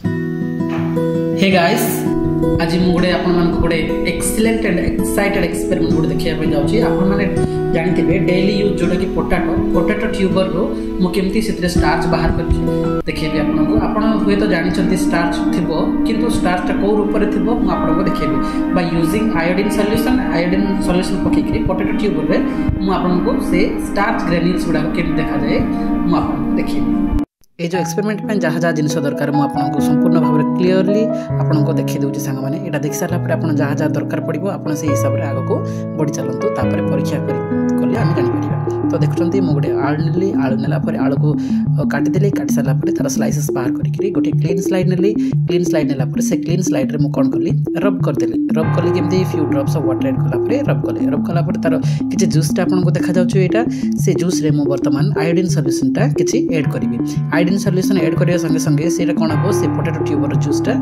Hey guys आज मु गोटे आपण मान गोटे एक्सीलेंट एंड एक्साइटेड एक्सपेरिमेंट गोटे देखिया पे जाउची। आपण माने जानथिबे डेली यूज जोटा कि पोटैटो ट्यूबर रो मु केमती सेतरे स्टार्च बाहर करछि देखिबे आपन को। आपण होय तो जानि छथि स्टार्च थिबो किंतु स्टार्च ता को रूप रे थिबो मु आपण को देखिबे बाय यूजिंग आयोडीन सॉल्यूशन पके कि पोटैटो ट्यूबर रे मु आपण को से स्टार्च ग्रेन्यूल्स गुडा केम देखा जाए मु आपण को देखिबे। ये जो एक्सपेरिमेंट में जहाँ जहाँ जिन दरकार मुझे संपूर्ण भाव में क्लीयरली आपन को देखी दूसरी सांग मैंने यहाँ देख सारापर आप जहाँ जहाँ दरकार पड़ो आप से हिसाब से आग को बढ़ी चलतु परीक्षा कले आम जापर। तो देखुं मुझे गोटे आलू नेली आलू नेलापर आलू को काटिदेली काटि सारापर तार स्लाइसेस बाहर करी गोटे क्लीन स्लाइड नेली क्लीन स्लाइड नेलापर से क्लीन स्लाइड में कौन कली रब करदेली रब कली केमती few drops of water add कलापर रब कलापर तार किसी जूसटा आपको देखा जाऊँ से जूस रे मु बर्तमान आयोडीन सॉल्यूशनटा किसी एड करी। आयोडीन सॉल्यूशन एड करने संगे संगे से कौन हम से पोटैटो ट्यूबर जूसटा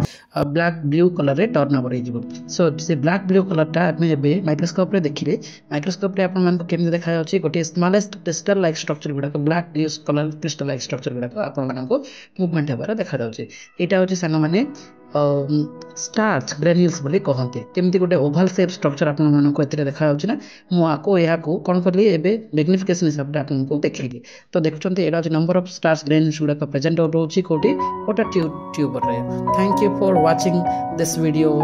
ब्लैक ब्लू कलर रे टर्न ओवर हो। सो से ब्लैक ब्लू कलरटा आम माइक्रोस्कोप रे देखिले माइक्रोस्कोप रे आपन केमती देखा जाउछि गोटे स्मॉलेस्ट क्रिस्टल लाइक स्ट्रक्चर गुडा black blue colour crystal like structure गुडा आपन को मूवमेंट हेबार देखा जाउछि। एटा होछि संग माने स्टार्च ग्रेन्यूल्स बोली कहते केमती गोटे ओभाल शेप स्ट्रक्चर आपन को एते देखा जाउछि ना मुझे कौन कली एबे मैग्निफिकेशन हिसाब से आपको देखिली। तो देखुं एटा नंबर ऑफ स्टार्च ग्रेन्यूल्स गुडा प्रेजेंट रोची कोटी पोटैटो ट्यूबर रे। Thank you for watching this video.